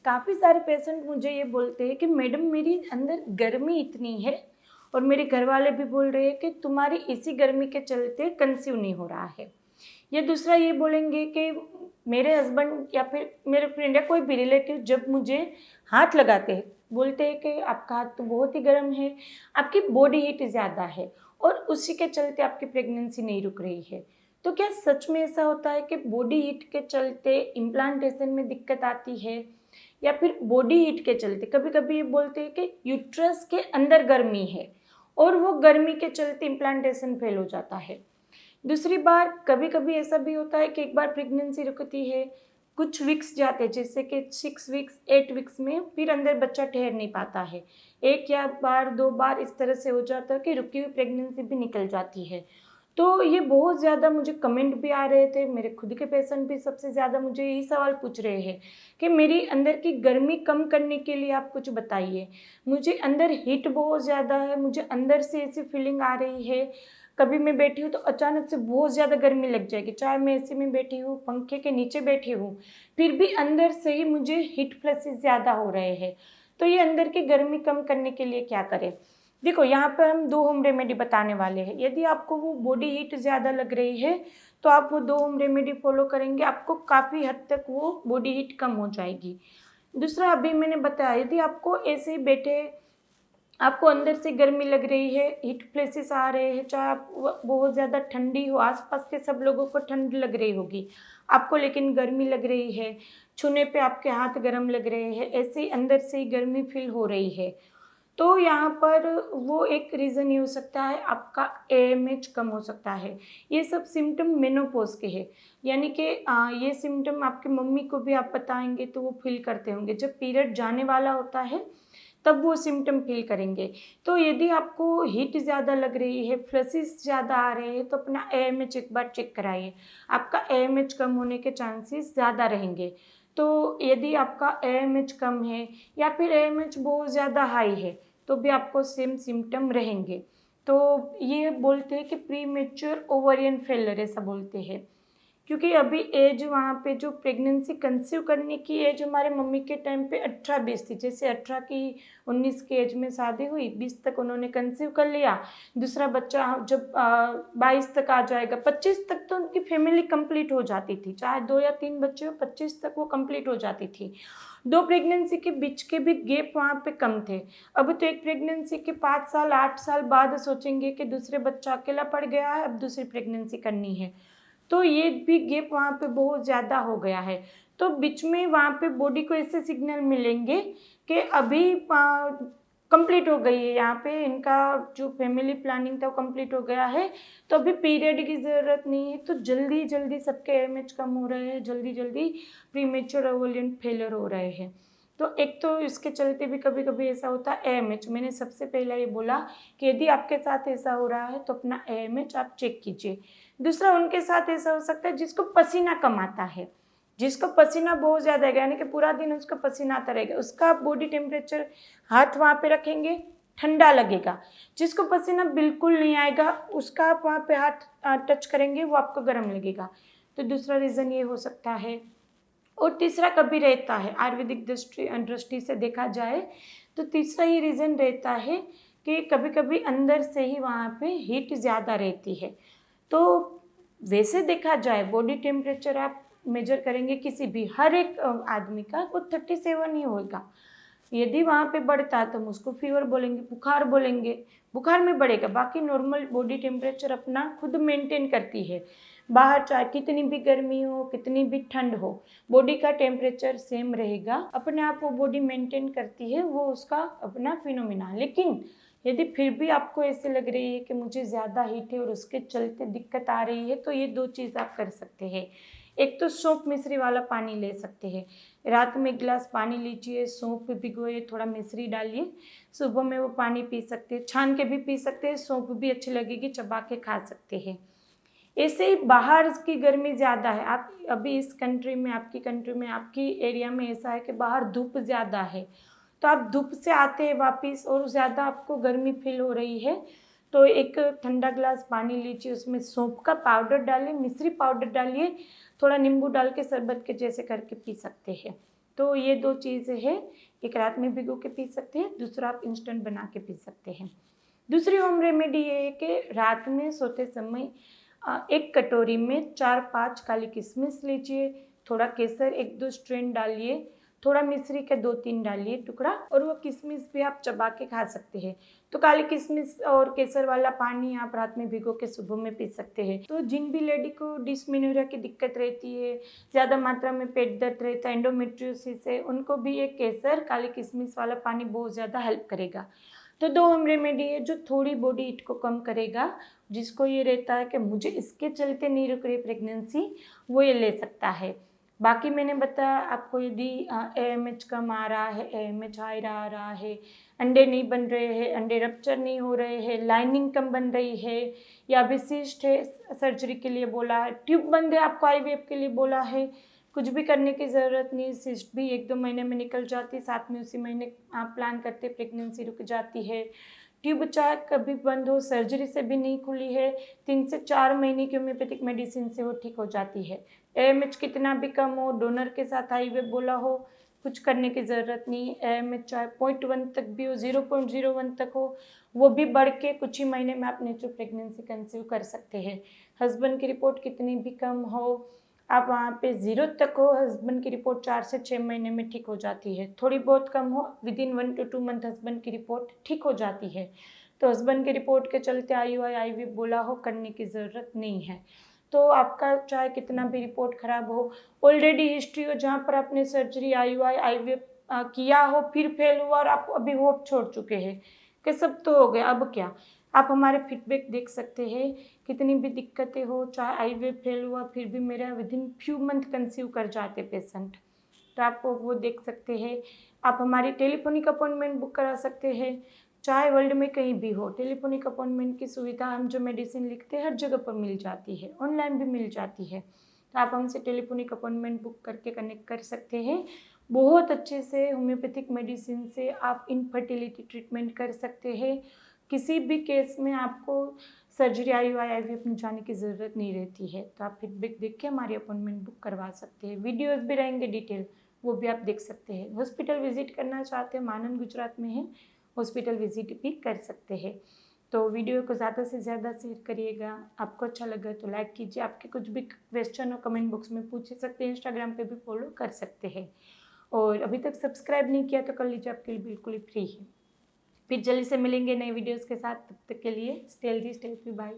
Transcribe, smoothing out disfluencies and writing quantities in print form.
काफ़ी सारे पेशेंट मुझे ये बोलते हैं कि मैडम मेरी अंदर गर्मी इतनी है और मेरे घर वाले भी बोल रहे हैं कि तुम्हारी इसी गर्मी के चलते कंसीव नहीं हो रहा है। या दूसरा ये बोलेंगे कि मेरे हस्बैंड या फिर मेरे फ्रेंड या कोई भी रिलेटिव जब मुझे हाथ लगाते हैं बोलते हैं कि आपका हाथ तो बहुत ही गर्म है, आपकी बॉडी हीट ज़्यादा है और उसी के चलते आपकी प्रेगनेंसी नहीं रुक रही है। तो क्या सच में ऐसा होता है कि बॉडी हीट के चलते इम्प्लांटेशन में दिक्कत आती है, या फिर बॉडी हीट के चलते कभी कभी ये बोलते हैं कि यूट्रस के अंदर गर्मी है और वो गर्मी के चलते इम्प्लांटेशन फेल हो जाता है। दूसरी बार कभी कभी ऐसा भी होता है कि एक बार प्रेगनेंसी रुकती है, कुछ वीक्स जाते हैं जैसे कि 6 वीक्स 8 वीक्स में, फिर अंदर बच्चा ठहर नहीं पाता है, एक या बार 2 बार इस तरह से हो जाता है कि रुकी हुई प्रेगनेंसी भी निकल जाती है। तो ये बहुत ज़्यादा मुझे कमेंट भी आ रहे थे, मेरे खुद के पेशेंट भी सबसे ज़्यादा मुझे यही सवाल पूछ रहे हैं कि मेरी अंदर की गर्मी कम करने के लिए आप कुछ बताइए। मुझे अंदर हीट बहुत ज़्यादा है, मुझे अंदर से ऐसी फीलिंग आ रही है, कभी मैं बैठी हूँ तो अचानक से बहुत ज़्यादा गर्मी लग जाएगी, चाहे मैं एसी में बैठी हूँ, पंखे के नीचे बैठी हूँ, फिर भी अंदर से ही मुझे हीट फ्लैशेस ज़्यादा हो रहे हैं। तो ये अंदर की गर्मी कम करने के लिए क्या करें? देखो, यहाँ पर हम 2 होम रेमेडी बताने वाले हैं। यदि आपको वो बॉडी हीट ज़्यादा लग रही है तो आप वो 2 होम रेमेडी फॉलो करेंगे, आपको काफ़ी हद तक वो बॉडी हीट कम हो जाएगी। दूसरा, अभी मैंने बताया, यदि आपको ऐसे ही बैठे आपको अंदर से गर्मी लग रही है, हीट फ्लैशेस आ रहे हैं, चाहे आप बहुत ज़्यादा ठंडी हो, आसपास के सब लोगों को ठंड लग रही होगी, आपको लेकिन गर्मी लग रही है, छूने पे आपके हाथ गर्म लग रहे हैं, ऐसे ही अंदर से ही गर्मी फील हो रही है, तो यहाँ पर वो एक रीज़न ये हो सकता है, आपका एएमएच कम हो सकता है। ये सब सिम्टम मेनोपॉज के हैं, यानी कि ये सिम्टम आपकी मम्मी को भी आप बताएंगे तो वो फील करते होंगे, जब पीरियड जाने वाला होता है तब वो सिम्टम फील करेंगे। तो यदि आपको हीट ज़्यादा लग रही है, फ्लैशेस ज़्यादा आ रहे हैं, तो अपना एएमएच एक बार चेक कराइए, आपका एएमएच कम होने के चांसेस ज़्यादा रहेंगे। तो यदि आपका एएमएच कम है या फिर एएमएच बहुत ज़्यादा हाई है तो भी आपको सेम सिम्टम रहेंगे। तो ये बोलते हैं कि प्री मैच्योर ओवरियन फेलियर, ऐसा बोलते हैं, क्योंकि अभी एज वहाँ पे जो प्रेगनेंसी कंसीव करने की एज हमारे मम्मी के टाइम पे 18-20 थी। जैसे 18 की 19 की एज में शादी हुई, 20 तक उन्होंने कंसीव कर लिया, दूसरा बच्चा जब 22 तक आ जाएगा, 25 तक तो उनकी फैमिली कंप्लीट हो जाती थी, चाहे 2 या 3 बच्चे हो, 25 तक वो कंप्लीट हो जाती थी। 2 प्रेगनेंसी के बीच के भी गैप वहाँ पे कम थे। अब तो एक प्रेगनेंसी के 5 साल 8 साल बाद सोचेंगे कि दूसरे बच्चा अकेला पड़ गया है, अब दूसरी प्रेगनेंसी करनी है, तो ये भी गैप वहाँ पे बहुत ज़्यादा हो गया है। तो बीच में वहाँ पे बॉडी को ऐसे सिग्नल मिलेंगे कि अभी कंप्लीट हो गई है, यहाँ पे इनका जो फैमिली प्लानिंग था वो कंप्लीट हो गया है, तो अभी पीरियड की ज़रूरत नहीं है। तो जल्दी जल्दी सबके एएमएच कम हो रहे हैं, जल्दी जल्दी प्रीमेच्योर ओवुलेशन फेलियर हो रहे हैं। तो एक तो इसके चलते भी कभी कभी ऐसा होता है एएमएच, मैंने सबसे पहला ये बोला कि यदि आपके साथ ऐसा हो रहा है तो अपना एएमएच आप चेक कीजिए। दूसरा, उनके साथ ऐसा हो सकता है जिसको पसीना कम आता है, जिसको पसीना बहुत ज़्यादा है, यानी कि पूरा दिन उसका पसीना आता रहेगा, उसका बॉडी टेम्परेचर, हाथ वहाँ पे रखेंगे ठंडा लगेगा। जिसको पसीना बिल्कुल नहीं आएगा उसका आप वहाँ पे हाथ टच करेंगे वो आपको गर्म लगेगा। तो दूसरा रीज़न ये हो सकता है। और तीसरा कभी रहता है, आयुर्वेदिक दृष्टि से देखा जाए तो तीसरा ये रीज़न रहता है कि कभी कभी अंदर से ही वहाँ पे हीट ज़्यादा रहती है। तो वैसे देखा जाए बॉडी टेम्परेचर आप मेजर करेंगे किसी भी हर एक आदमी का, वो 37 ही होगा। यदि वहाँ पे बढ़ता है तो हम उसको फीवर बोलेंगे, बुखार बोलेंगे, बुखार में बढ़ेगा। बाकी नॉर्मल बॉडी टेम्परेचर अपना खुद मेंटेन करती है, बाहर चाहे कितनी भी गर्मी हो कितनी भी ठंड हो, बॉडी का टेम्परेचर सेम रहेगा, अपने आप वो बॉडी मेंटेन करती है, वो उसका अपना फिनोमिना। लेकिन यदि फिर भी आपको ऐसे लग रही है कि मुझे ज़्यादा हीट है और उसके चलते दिक्कत आ रही है, तो ये 2 चीज़ आप कर सकते हैं। एक तो सौंफ मिश्री वाला पानी ले सकते हैं, रात में 1 गिलास पानी लीजिए, सौंफ भिगोए, थोड़ा मिश्री डालिए, सुबह में वो पानी पी सकते हैं, छान के भी पी सकते हैं, सौंफ भी अच्छी लगेगी, चबा के खा सकते हैं। ऐसे ही बाहर की गर्मी ज़्यादा है, आप अभी इस कंट्री में, आपकी कंट्री में, आपकी एरिया में ऐसा है कि बाहर धूप ज़्यादा है, तो आप धूप से आते हैं वापस और ज़्यादा आपको गर्मी फील हो रही है, तो एक ठंडा ग्लास पानी लीजिए, उसमें सौंफ का पाउडर डालिए, मिश्री पाउडर डालिए, थोड़ा नींबू डाल के शरबत के जैसे करके पी सकते हैं। तो ये 2 चीज़ें हैं, एक रात में भिगो के पी सकते हैं, दूसरा आप इंस्टेंट बना के पी सकते हैं। दूसरी होम रेमेडी ये है कि रात में सोते समय 1 कटोरी में 4-5 काली किशमिश लीजिए, थोड़ा केसर 1-2 स्ट्रेन डालिए, थोड़ा मिश्री का 2-3 डालिए टुकड़ा, और वो किशमिश भी आप चबा के खा सकते हैं। तो काली किशमिश और केसर वाला पानी आप रात में भिगो के सुबह में पी सकते हैं। तो जिन भी लेडी को डिस्मेनोरिया की दिक्कत रहती है, ज़्यादा मात्रा में पेट दर्द रहता है, एंडोमेट्रियोसिस है, उनको भी ये केसर काली किशमिश वाला पानी बहुत ज़्यादा हेल्प करेगा। तो 2 होम रेमेडी है जो थोड़ी बॉडी हीट को कम करेगा। जिसको ये रहता है कि मुझे इसके चलते नहीं रुक रही प्रेगनेंसी, वो ये ले सकता है। बाकी मैंने बताया आपको, यदि AMH कम आ रहा है, AMH हाई आ रहा है, अंडे नहीं बन रहे हैं, अंडे रप्चर नहीं हो रहे हैं, लाइनिंग कम बन रही है, या अभी सिस्ट है, सर्जरी के लिए बोला है, ट्यूब बंद है, आपको IVF के लिए बोला है, कुछ भी करने की ज़रूरत नहीं, सिस्ट भी 1-2 महीने में निकल जाती है, साथ में उसी महीने आप प्लान करते प्रेगनेंसी रुक जाती है, ट्यूब चाहे कभी बंद हो, सर्जरी से भी नहीं खुली है, 3 से 4 महीने की होम्योपैथिक मेडिसिन से वो ठीक हो जाती है। AMH कितना भी कम हो, डोनर के साथ IVF बोला हो, कुछ करने की ज़रूरत नहीं। AMH चाहे 0.1 तक भी हो, 0.01 तक हो, वो भी बढ़ के कुछ ही महीने में आप नेचुरल प्रेगनेंसी कंसीव कर सकते हैं। हस्बैंड की रिपोर्ट कितनी भी कम हो, आप वहाँ पे 0 तक हो, हस्बैंड की रिपोर्ट 4 से 6 महीने में ठीक हो जाती है। थोड़ी बहुत कम हो, विदिन 1 to 2 मंथ हस्बैंड की रिपोर्ट ठीक हो जाती है। तो हस्बैंड की रिपोर्ट के चलते IUI बोला हो, करने की ज़रूरत नहीं है। तो आपका चाहे कितना भी रिपोर्ट ख़राब हो, ऑलरेडी हिस्ट्री हो जहाँ पर आपने सर्जरी IVF किया हो, फिर फेल हुआ और आप अभी होप छोड़ चुके हैं कि सब तो हो गया, अब क्या। आप हमारे फीडबैक देख सकते हैं, कितनी भी दिक्कतें हो, चाहे IVF फेल हुआ फिर भी मेरा विदिन फ्यू मंथ कंसीव कर जाते पेशेंट, तो आप वो देख सकते हैं। आप हमारी टेलीफोनिक अपॉइंटमेंट बुक करा सकते हैं, चाहे वर्ल्ड में कहीं भी हो। टेलीफोनिक अपॉइंटमेंट की सुविधा हम जो मेडिसिन लिखते हैं हर जगह पर मिल जाती है, ऑनलाइन भी मिल जाती है। तो आप हमसे टेलीफोनिक अपॉइंटमेंट बुक करके कनेक्ट कर सकते हैं। बहुत अच्छे से होम्योपैथिक मेडिसिन से आप इनफर्टिलिटी ट्रीटमेंट कर सकते हैं। किसी भी केस में आपको सर्जरी IVF में जाने की ज़रूरत नहीं रहती है। तो आप फीडबैक देख के हमारी अपॉइंटमेंट बुक करवा सकते हैं। वीडियोस भी रहेंगे डिटेल, वो भी आप देख सकते हैं। हॉस्पिटल विजिट करना चाहते हैं, मानंद गुजरात में है, हॉस्पिटल विजिट भी कर सकते हैं। तो वीडियो को ज़्यादा से ज़्यादा शेयर करिएगा। आपको अच्छा लगा तो लाइक कीजिए। आपके कुछ भी क्वेश्चन हो कमेंट बॉक्स में पूछ सकते हैं, इंस्टाग्राम पे भी फॉलो कर सकते हैं। और अभी तक सब्सक्राइब नहीं किया तो कर लीजिए, आपके लिए बिल्कुल ही फ्री है। फिर जल्दी से मिलेंगे नए वीडियोस के साथ, तब तक के लिए stay healthy stay happy, bye.